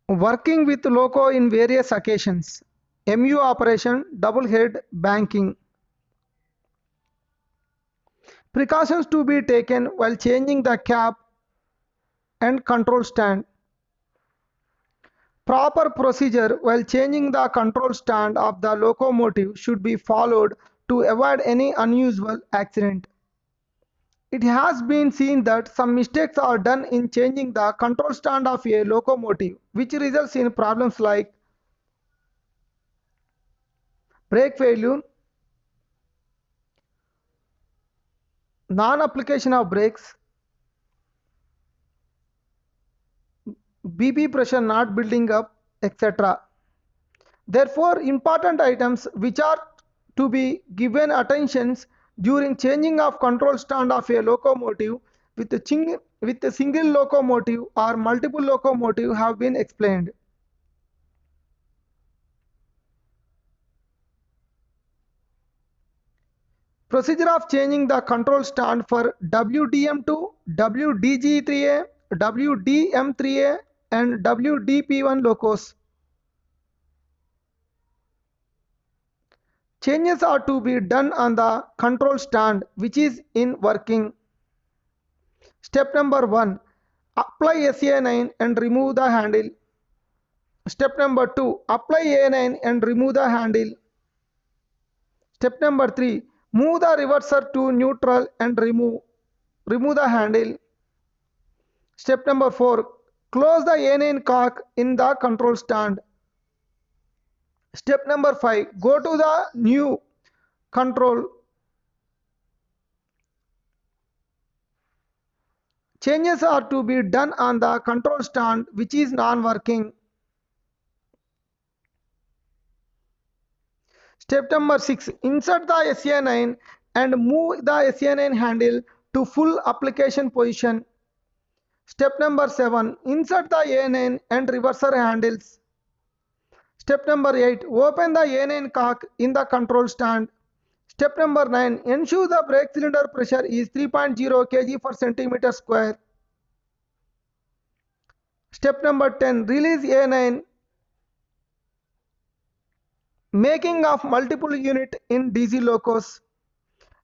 Working with loco in various occasions. MU operation, double head banking. Precautions to be taken while changing the cab and control stand. Proper procedure while changing the control stand of the locomotive should be followed to avoid any unusual accident. It has been seen that some mistakes are done in changing the control stand of a locomotive, which results in problems like brake failure, non-application of brakes, BP pressure not building up, etc. Therefore, important items which are to be given attentions during changing of control stand of a locomotive with a single locomotive or multiple locomotive have been explained. Procedure of changing the control stand for WDM2, WDG3A, WDM3A and WDP1 locos. Changes are to be done on the control stand which is in working. Step number 1. Apply SA9 and remove the handle. Step number 2. Apply A9 and remove the handle. Step number 3. Move the reverser to neutral and remove the handle. Step number 4. Close the A9 cock in the control stand. Step number 5. Go to the new control. Changes are to be done on the control stand which is non-working. Step number 6. Insert the SA9 and move the SA9 handle to full application position. Step number 7. Insert the A9 and reverser handles. Step number 8. Open the A9 cock in the control stand. Step number 9. Ensure the brake cylinder pressure is 3.0 kg per centimeter square. Step number 10. Release A9. Making of multiple unit in DC locos.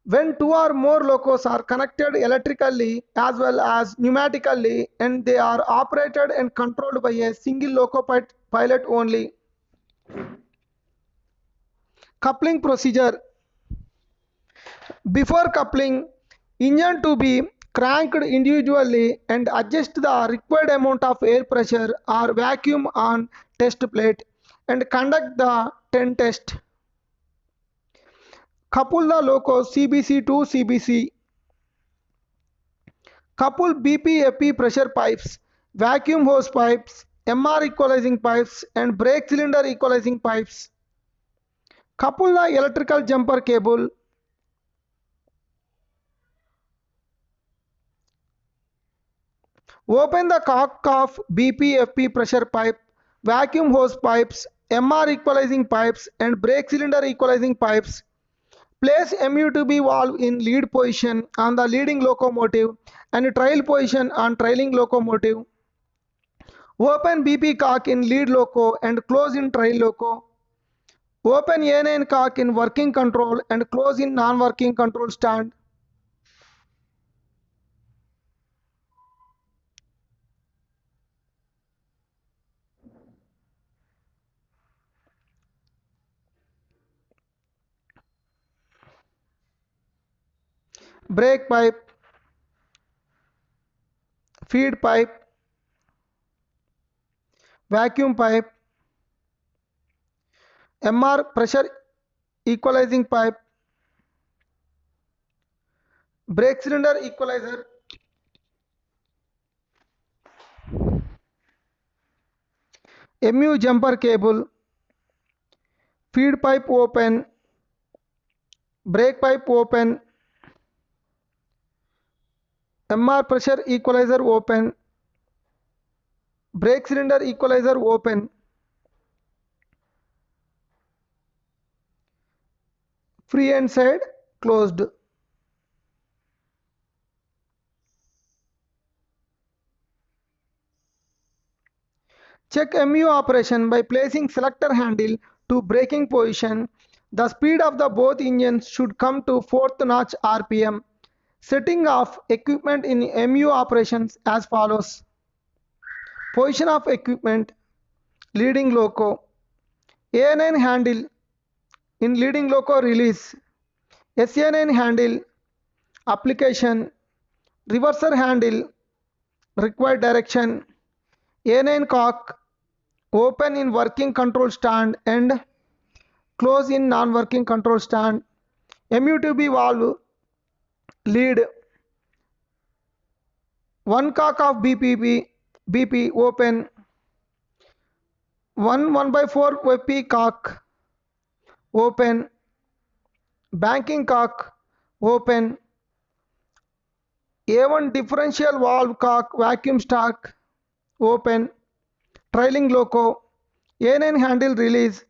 When two or more locos are connected electrically as well as pneumatically and they are operated and controlled by a single loco pilot only. Coupling procedure. Before coupling, engine to be cranked individually and adjust the required amount of air pressure or vacuum on test plate and conduct the 10 test. Couple the locos CBC to CBC. Couple BP-FP pressure pipes, vacuum hose pipes, MR equalizing pipes and brake cylinder equalizing pipes. Couple the electrical jumper cable. Open the cock of BP-FP pressure pipe, vacuum hose pipes, MR equalizing pipes and brake cylinder equalizing pipes. Place MU2B valve in lead position on the leading locomotive and trail position on trailing locomotive. Open BP cock in lead loco and close in trail loco. Open A9 cock in working control and close in non-working control stand. Brake pipe, feed pipe, vacuum pipe, MR pressure equalizing pipe, brake cylinder equalizer, MU jumper cable, feed pipe open, brake pipe open, MR pressure equalizer open, brake cylinder equalizer open, free end side closed. Check MU operation by placing selector handle to braking position. The speed of the both engines should come to 4th notch RPM. Setting of equipment in MU operations as follows. Position of equipment, leading loco. A9 handle in leading loco release. SA9 handle application. Reverser handle required direction. A9 cock open in working control stand and close in non-working control stand. MU2B valve lead. One cock of BP open. 1/4 FP cock open. Banking cock open. A1 differential valve cock vacuum stack open. Trailing loco. A9 handle release.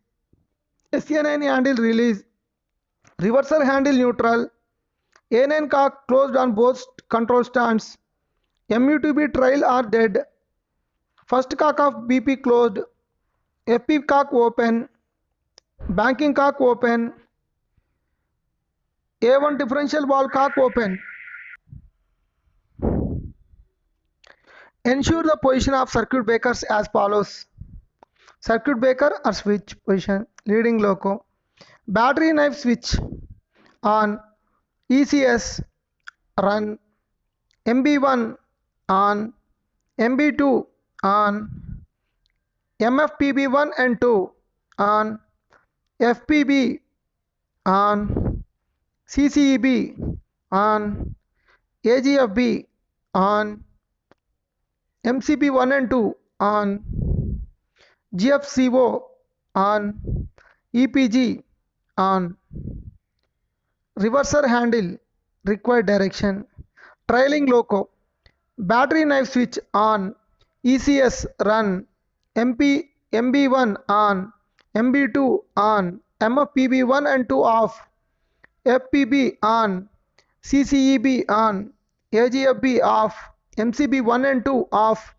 SA9 handle release. Reverser handle neutral. A9 cock closed on both control stands. MU2B trail are dead. First cock of BP closed. FP cock open. Banking cock open. A1 differential valve cock open. Ensure the position of circuit breakers as follows. Circuit breaker or switch position, leading loco. Battery knife switch on. ECS run. MB1 on. MB2 on. MFPB1 and 2 on. FPB on. CCEB on. AGFB on. MCB 1 and 2 on. GFCO on. EPG on. Reverser handle required direction. Trailing loco. Battery knife switch on. ECS run. MB1 on. MB2 on. MFPB1 and 2 off. FPB on. CCEB on. AGFB off. MCB 1 and 2 off.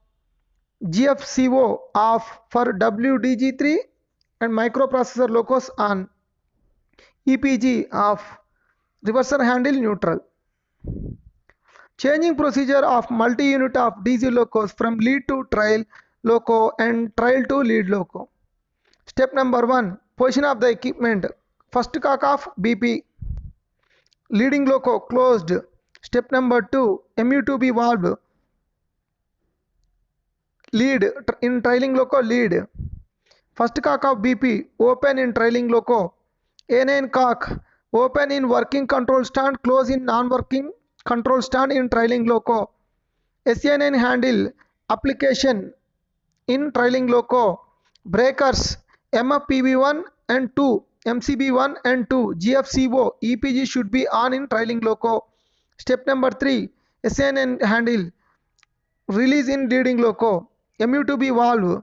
GFCO off for WDG3 and microprocessor locos on. EPG off. Reverser handle neutral. Changing procedure of multi-unit of DC locos from lead to trail loco and trail to lead loco. Step number 1. Position of the equipment. First cock of BP. Leading loco closed. Step number 2. MU2B valve. Lead in trailing loco lead. First cock of BP open in trailing loco. A9 cock open in working control stand, close in non-working control stand in trailing loco. SA9 handle application in trailing loco. Breakers MFPB1 and 2, MCB1 and 2, GFCO, EPG should be on in trailing loco. Step number 3. SA9 handle release in leading loco. MU2B valve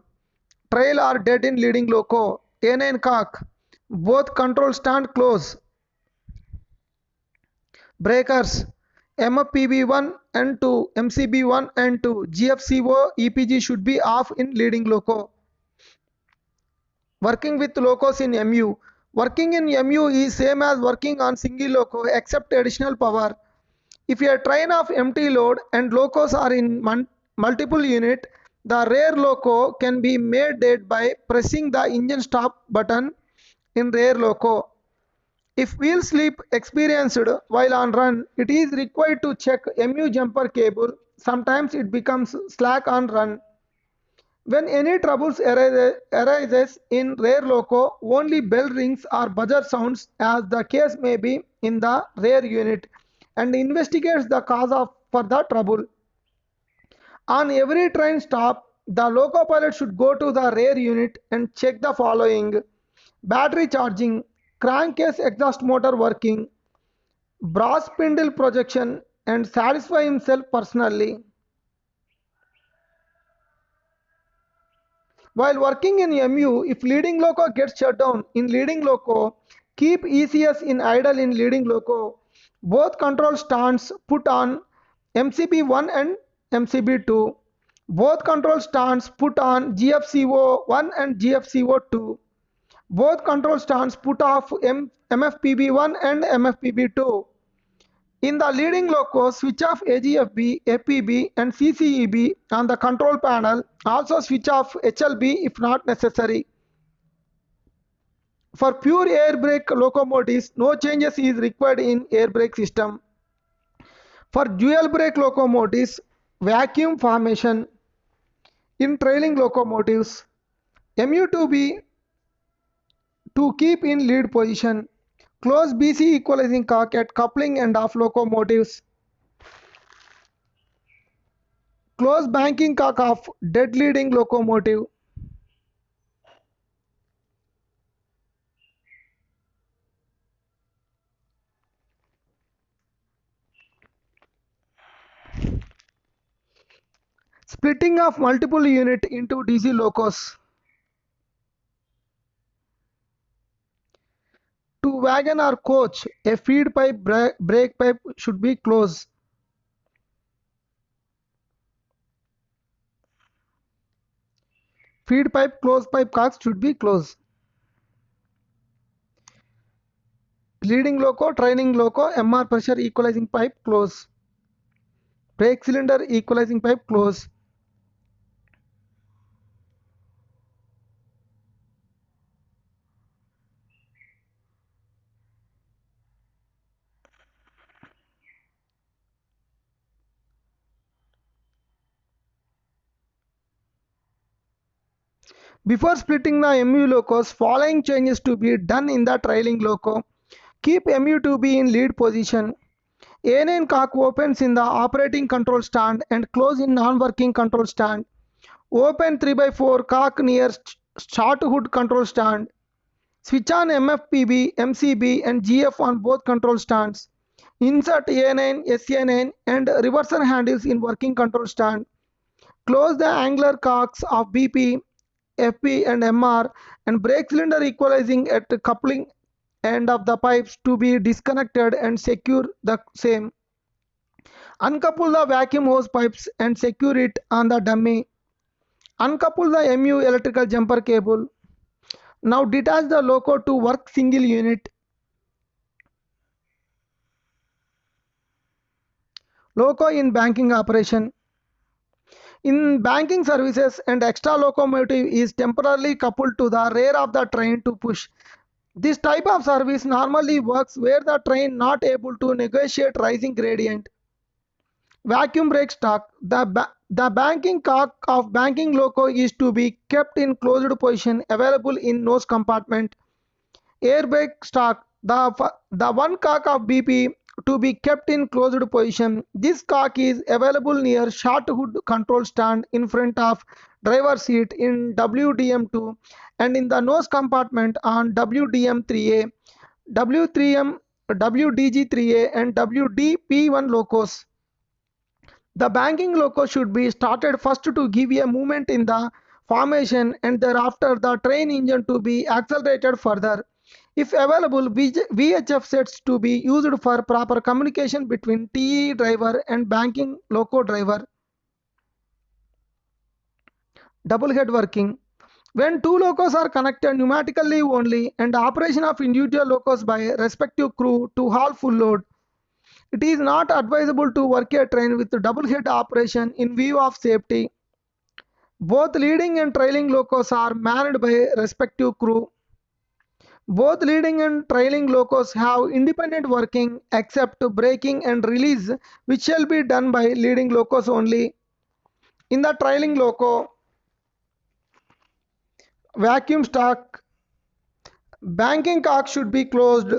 trail are dead in leading loco. A9 cock both control stand close. Breakers MFPB1 and 2, MCB1 and 2, GFCO, EPG should be off in leading loco. Working with locos in MU. Working in MU is same as working on single loco except additional power. If a train of empty load and locos are in multiple unit, the rear loco can be made dead by pressing the engine stop button in rear loco. If wheel slip experienced while on run, it is required to check MU jumper cable. Sometimes it becomes slack on run. When any troubles arises in rear loco, only bell rings or buzzer sounds as the case may be in the rear unit and investigates the cause for the trouble. On every train stop, the loco pilot should go to the rear unit and check the following: battery charging, crankcase exhaust motor working, brass spindle projection, and satisfy himself personally. While working in MU, if leading loco gets shut down in leading loco, keep ECS in idle in leading loco. Both control stands put on MCB1 and MCB2. Both control stands put on GFCO1 and GFCO2. Both control stands put off MFPB1 and MFPB2. In the leading loco, switch off AGFB, APB and CCEB on the control panel. Also switch off HLB if not necessary. For pure air brake locomotives, no changes is required in air brake system. For dual brake locomotives, vacuum formation. In trailing locomotives, MU2B to keep in lead position. Close BC equalizing cock at coupling end of locomotives. Close banking cock of dead leading locomotive. Splitting of multiple unit into DC locos. To wagon or coach, a feed pipe brake pipe should be closed. Feed pipe close pipe cocks should be closed. Leading loco, trailing loco, MR pressure equalizing pipe close. Brake cylinder equalizing pipe close. Before splitting the MU locos, following changes to be done in the trailing loco. Keep MU to be in lead position. A9 cock opens in the operating control stand and close in non-working control stand. Open 3/4 cock near short hood control stand. Switch on MFPB, MCB and GF on both control stands. Insert A9, SA9 and reverser handles in working control stand. Close the angular cocks of BP, FP and MR and brake cylinder equalizing at the coupling end of the pipes to be disconnected and secure the same. Uncouple the vacuum hose pipes and secure it on the dummy. Uncouple the MU electrical jumper cable. Now detach the loco to work single unit. Loco in banking operation. In banking services, an extra locomotive is temporarily coupled to the rear of the train to push. This type of service normally works where the train not able to negotiate rising gradient. Vacuum brake stock. The banking cock of banking loco is to be kept in closed position available in nose compartment. Air brake stock. The one cock of BP to be kept in closed position. This cock is available near short hood control stand in front of driver seat in WDM2 and in the nose compartment on WDM3A, W3M, WDG3A and WDP1 locos. The banking loco should be started first to give a movement in the formation and thereafter the train engine to be accelerated further. If available, VHF sets to be used for proper communication between TE driver and banking loco driver. Double head working. When two locos are connected pneumatically only and operation of individual locos by respective crew to haul full load, it is not advisable to work a train with double head operation in view of safety. Both leading and trailing locos are manned by respective crew. Both leading and trailing locos have independent working except braking and release, which shall be done by leading locos only. In the trailing loco, vacuum stock, banking cock should be closed.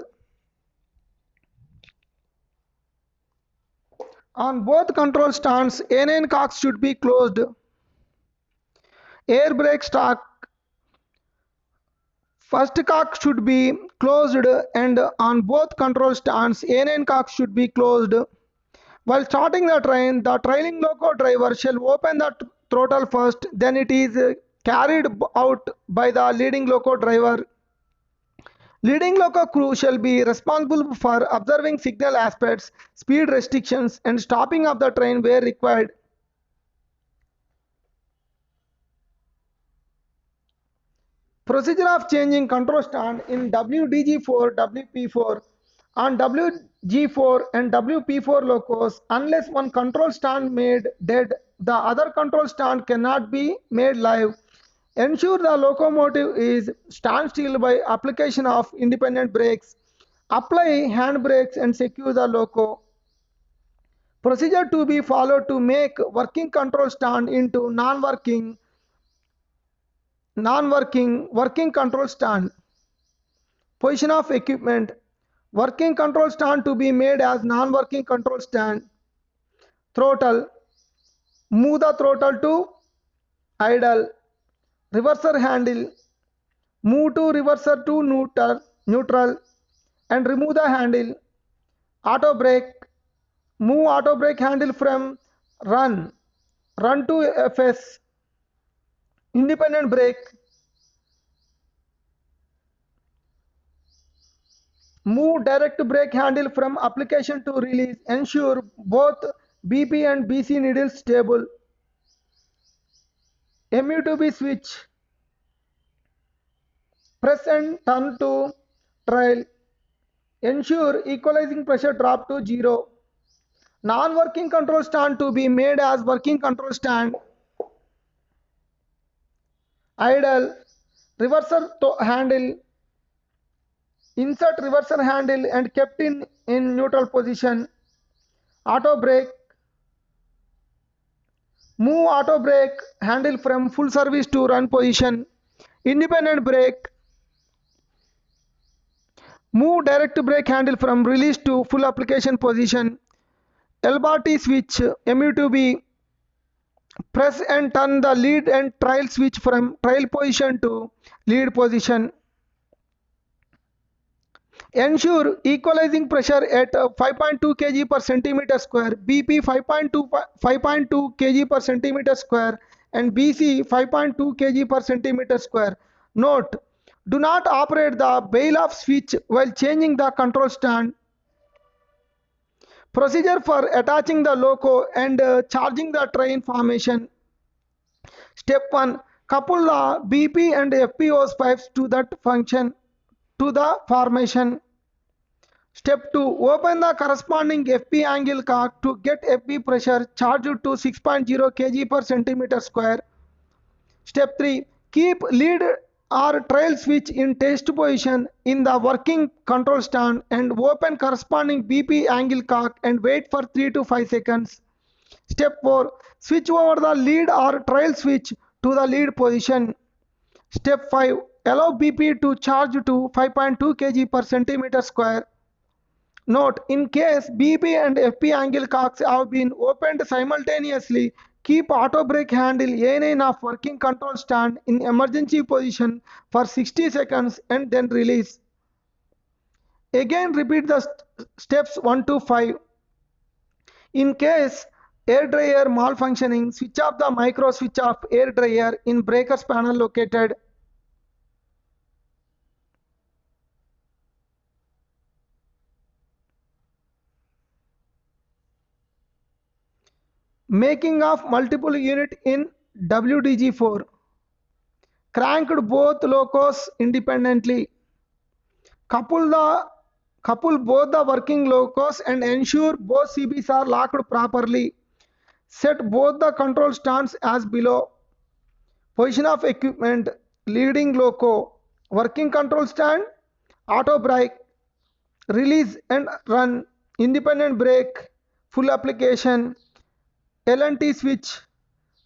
On both control stands, A9 cocks should be closed. Air brake stock, first cock should be closed and on both control stands, A9 cocks should be closed. While starting the train, the trailing loco driver shall open the throttle first, then it is carried out by the leading loco driver. Leading loco crew shall be responsible for observing signal aspects, speed restrictions and stopping of the train where required. Procedure of changing control stand in WDG4, WP4 on WG4 and WP4 locos. Unless one control stand made dead, the other control stand cannot be made live. Ensure the locomotive is standstill by application of independent brakes. Apply hand brakes and secure the loco. Procedure to be followed to make working control stand into working control stand. Position of equipment. Working control stand to be made as non-working control stand. Throttle. Move the throttle to idle. Reverser handle. Move to reverser to neutral and remove the handle. Auto brake. Move auto brake handle from run. Run to FS. Independent brake. Move direct brake handle from application to release. Ensure both BP and BC needles stable. MU2B switch. Press and turn to trial. Ensure equalizing pressure drop to 0. Non-working control stand to be made as working control stand. Idle. Reverser handle. Insert reverser handle and kept in neutral position. Auto brake. Move auto brake handle from full service to run position. Independent brake. Move direct brake handle from release to full application position. L-bar-T switch MU2B. Press and turn the lead and trial switch from trial position to lead position. Ensure equalizing pressure at 5.2 kg per centimeter square, BP 5.2 kg per centimeter square and BC 5.2 kg per centimeter square. Note, do not operate the bail-off switch while changing the control stand. Procedure for attaching the loco and charging the train formation. Step 1. Couple the BP and FP hose pipes to that function to the formation. Step 2. Open the corresponding FP angle cock to get FP pressure charged to 6.0 kg per centimeter square. Step 3. Keep lead or trail switch in test position in the working control stand and open corresponding BP angle cock and wait for 3 to 5 seconds. Step 4. Switch over the lead or trail switch to the lead position. Step 5. Allow BP to charge to 5.2 kg per centimeter square. Note, in case BP and FP angle cocks have been opened simultaneously, keep auto brake handle A9 of working control stand in emergency position for 60 seconds and then release. Again repeat the steps 1 to 5. In case air dryer malfunctioning, switch off the micro switch of air dryer in breakers panel located. Making of multiple unit in WDG4. Cranked both locos independently. Couple both the working locos and ensure both CBs are locked properly. Set both the control stands as below. Position of equipment, leading loco, working control stand, auto brake, release and run, independent brake, full application, L&T switch,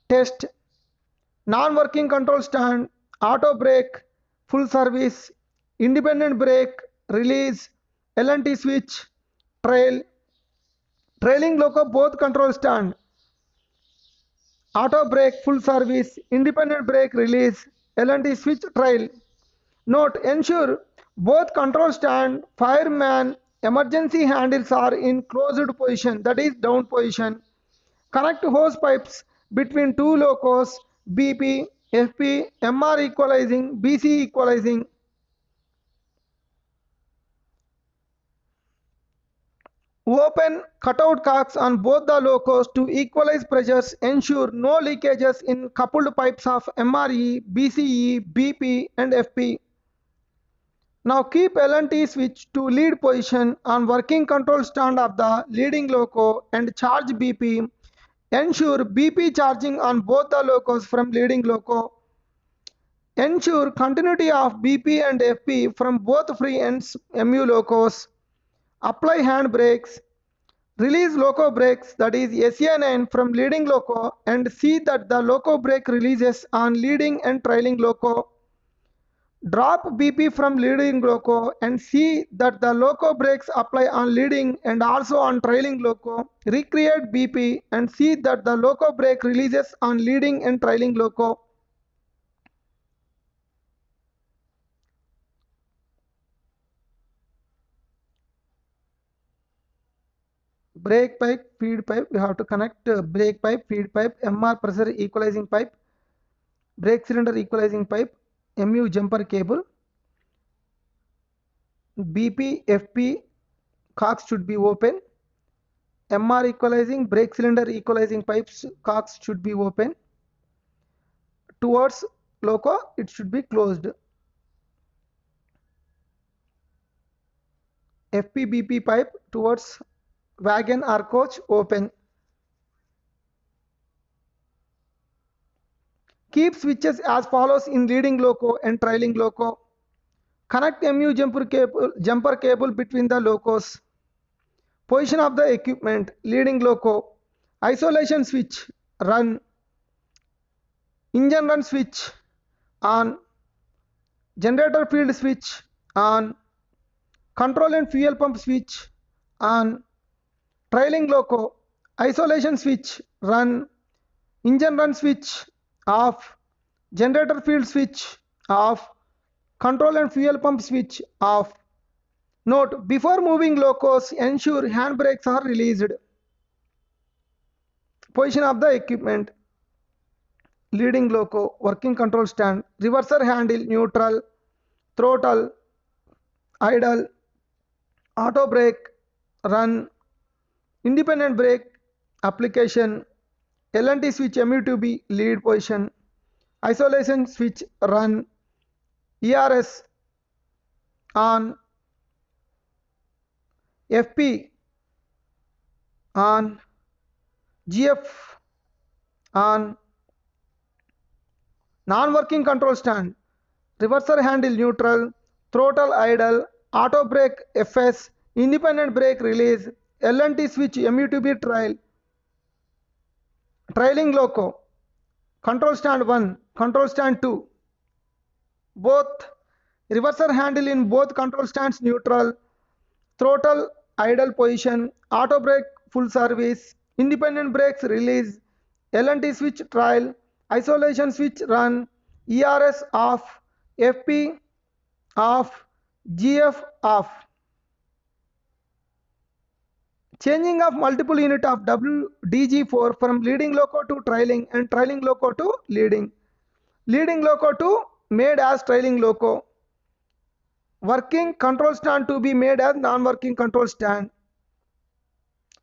test, non-working control stand, auto brake, full service, independent brake, release, L&T switch, trail, trailing loco both control stand, auto brake, full service, independent brake, release, L&T switch, trail. Note, ensure both control stand, fireman, emergency handles are in closed position, that is down position. Connect hose pipes between two locos, BP, FP, MR equalizing, BC equalizing. Open cutout cocks on both the locos to equalize pressures, ensure no leakages in coupled pipes of MRE, BCE, BP and FP. Now keep L&T switch to lead position on working control stand of the leading loco and charge BP. Ensure BP charging on both the locos from leading loco. Ensure continuity of BP and FP from both free ends MU locos. Apply hand brakes. Release loco brakes, that is SA9 from leading loco, and see that the loco brake releases on leading and trailing loco. Drop BP from leading loco and see that the loco brakes apply on leading and also on trailing loco. Recreate BP and see that the loco brake releases on leading and trailing loco. Brake pipe, feed pipe, we have to connect brake pipe, feed pipe, MR pressure equalizing pipe, brake cylinder equalizing pipe, MU jumper cable. BP, FP cocks should be open. MR equalizing, brake cylinder equalizing pipes cocks should be open. Towards loco, it should be closed. FP, BP pipe towards wagon or coach open. Keep switches as follows in leading loco and trailing loco. Connect MU jumper cable between the locos. Position of the equipment, leading loco. Isolation switch, run. Engine run switch, on. Generator field switch, on. Control and fuel pump switch, on. Trailing loco. Isolation switch, run. Engine run switch, off. Generator field switch, off. Control and fuel pump switch, off. Note, before moving locos, ensure handbrakes are released. Position of the equipment. Leading loco, working control stand, reverser handle, neutral, throttle, idle, auto brake, run, independent brake, application, L&T switch MU2B, lead position, isolation switch, run, ERS, on, FP, on, GF, on, non-working control stand, reverser handle neutral, throttle idle, auto brake FS, independent brake release, L&T switch MU2B trial, trailing loco, control stand 1, control stand 2, both reverser handle in both control stands neutral, throttle idle position, auto brake full service, independent brakes release, L&T switch trial, isolation switch run, ERS off, FP off, GF off. Changing of multiple unit of WDG4 from leading loco to trailing and trailing loco to leading. Leading loco to made as trailing loco. Working control stand to be made as non-working control stand.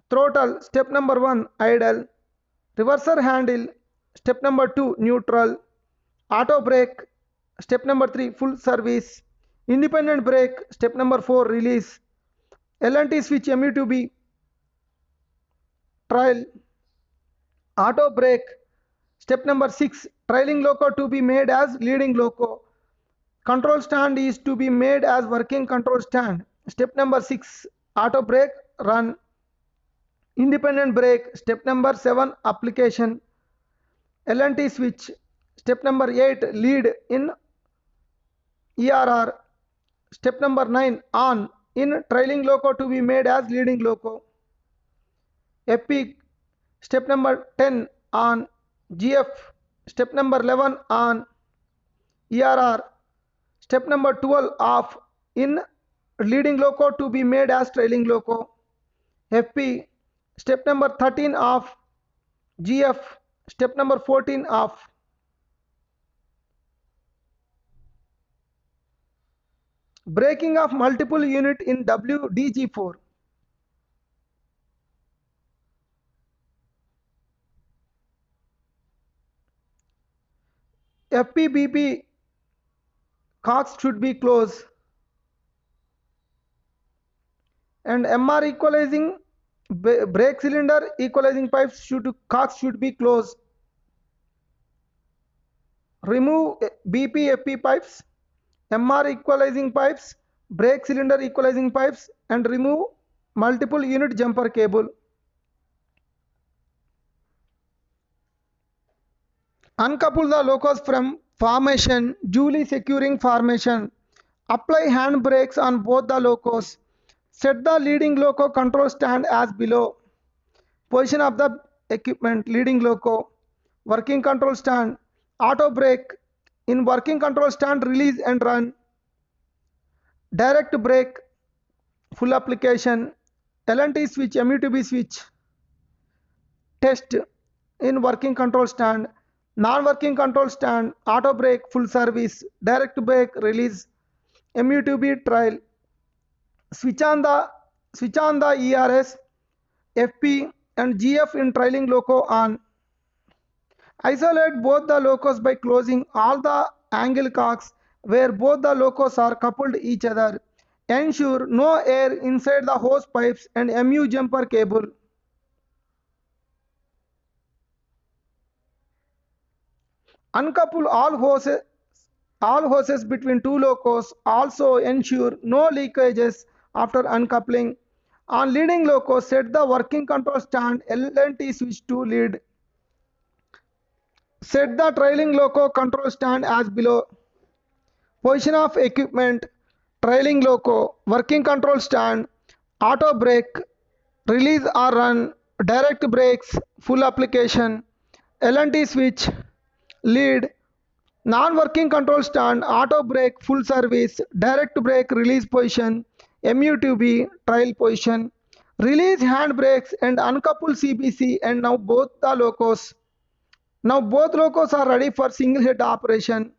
Throttle, step number 1, idle. Reverser handle, step number 2, neutral. Auto brake, step number 3, full service. Independent brake, step number 4, release. L&T switch MU2B, trial. Auto brake, step number 6, trailing loco to be made as leading loco. Control stand is to be made as working control stand. Step number 6, auto brake, run. Independent brake, step number 7, application. L&T switch, step number 8, lead in ERR. Step number 9, on in trailing loco to be made as leading loco. FP, step number 10, on. GF, step number 11, on. ERR, step number 12, off in leading loco to be made as trailing loco. FP, step number 13, off. GF, step number 14, off. Breaking of multiple unit in WDG4. FPBP cocks should be closed, and MR equalizing brake cylinder equalizing pipes cocks should be closed. Remove BP FP pipes, MR equalizing pipes, brake cylinder equalizing pipes, and remove multiple unit jumper cable. Uncouple the locos from formation, duly securing formation. Apply hand brakes on both the locos. Set the leading loco control stand as below. Position of the equipment, leading loco, working control stand, auto brake. In working control stand, release and run. Direct brake, full application, LNT switch, MUTB switch. Test in working control stand, non-working control stand, auto brake, full service, direct brake, release, MUTB trial. Switch on the ERS, FP and GF in trailing loco on. Isolate both the locos by closing all the angle cocks where both the locos are coupled each other. Ensure no air inside the hose pipes and MU jumper cable. Uncouple all hoses between two locos. Also ensure no leakages after uncoupling. On leading loco, set the working control stand LNT switch to lead. Set the trailing loco control stand as below. Position of equipment, trailing loco, working control stand, auto brake, release or run, direct brakes, full application, LNT switch, lead, non-working control stand, auto brake, full service, direct brake, release position, MUTB, trial position, release hand brakes and uncouple CBC, and now both locos are ready for single head operation.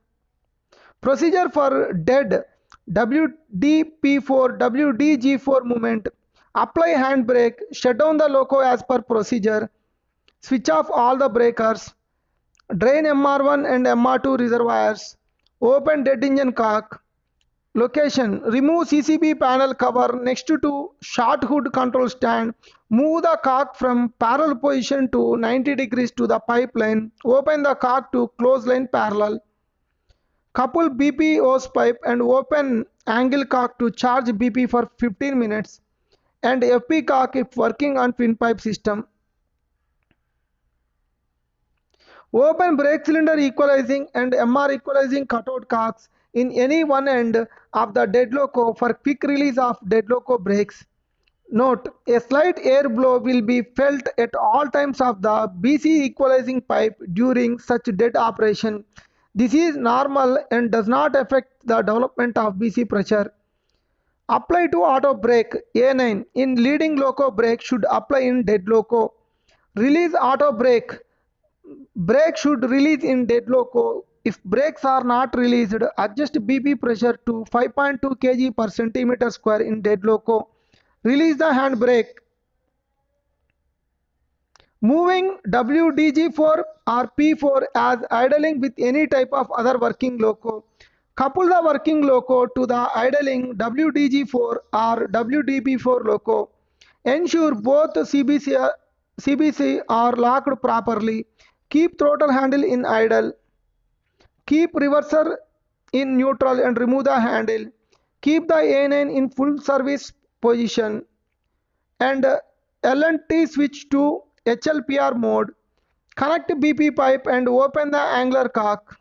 Procedure for dead WDP4, WDG4 movement. Apply hand brake, shut down the loco as per procedure, switch off all the breakers, drain MR1 and MR2 reservoirs, open dead engine cock. Location, remove CCB panel cover next to short hood control stand, move the cock from parallel position to 90 degrees to the pipeline, open the cock to close line parallel. Couple BP hose pipe and open angle cock to charge BP for 15 minutes and FP cock if working on fin pipe system. Open brake cylinder equalizing and MR equalizing cutout cocks in any one end of the dead loco for quick release of dead loco brakes. Note, a slight air blow will be felt at all times of the BC equalizing pipe during such dead operation. This is normal and does not affect the development of BC pressure. Apply to auto brake A9 in leading loco brake should apply in dead loco. Release auto brake. Brake should release in dead loco. If brakes are not released, adjust BP pressure to 5.2 kg per centimeter square in dead loco. Release the hand brake. Moving WDG4 or P4 as idling with any type of other working loco. Couple the working loco to the idling WDG4 or WDP4 loco. Ensure both CBC are locked properly. Keep throttle handle in idle. Keep reverser in neutral and remove the handle. Keep the A9 in full service position and LNT switch to HLPR mode. Connect BP pipe and open the angler cock.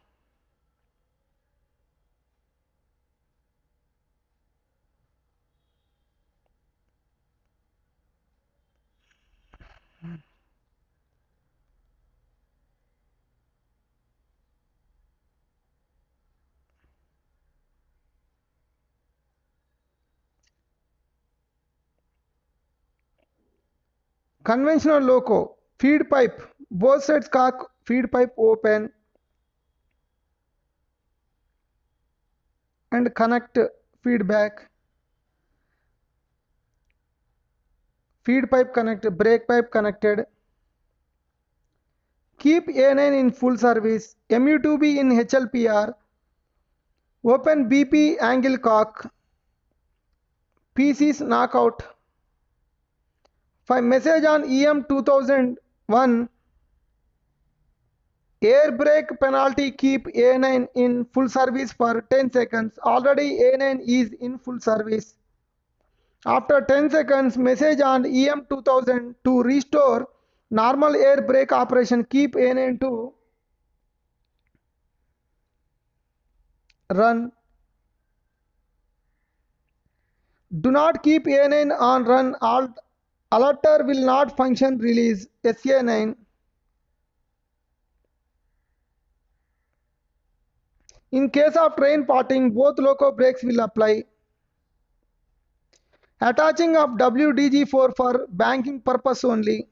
Conventional loco, feed pipe, both sides cock, feed pipe open and connect feedback. Feed pipe connected, brake pipe connected. keep A9 in full service, MU2B in HLPR, open BP angle cock, PC's knockout. 5. Message on EM 2001, air brake penalty, keep A9 in full service for 10 seconds. Already A9 is in full service. After 10 seconds, message on EM 2000 to restore normal air brake operation, keep A9 to run. Do not keep A9 on run. Alerter will not function, release SA9. In case of train parting, both loco brakes will apply. Attaching of WDG4 for banking purpose only.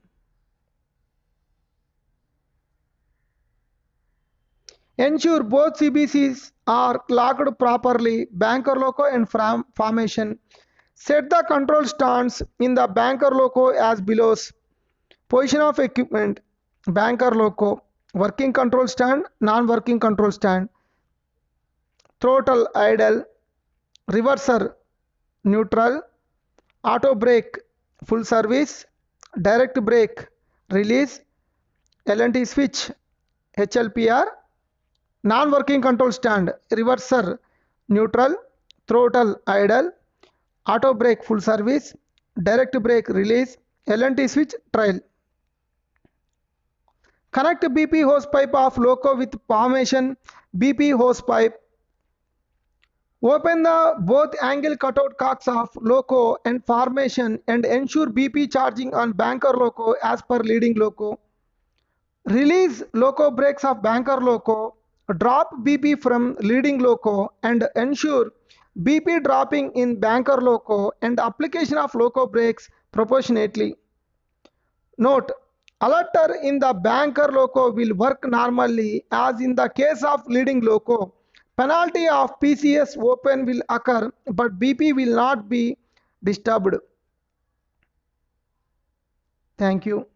Ensure both CBCs are locked properly, banker loco and formation. Set the control stands in the banker loco as below. Position of equipment, banker loco, working control stand, non-working control stand, throttle idle, reverser neutral, auto brake full service, direct brake release, LNT switch HLPR, non-working control stand, reverser neutral, throttle idle, auto brake full service, direct brake release, LNT switch trial. Connect BP hose pipe of loco with formation BP hose pipe. Open the both angle cutout cocks of loco and formation and ensure BP charging on banker loco as per leading loco. Release loco brakes of banker loco. Drop BP from leading loco and ensure BP dropping in banker loco and application of loco brakes proportionately. Note, alerter in the banker loco will work normally as in the case of leading loco. Penalty of PCS open will occur but BP will not be disturbed. Thank you.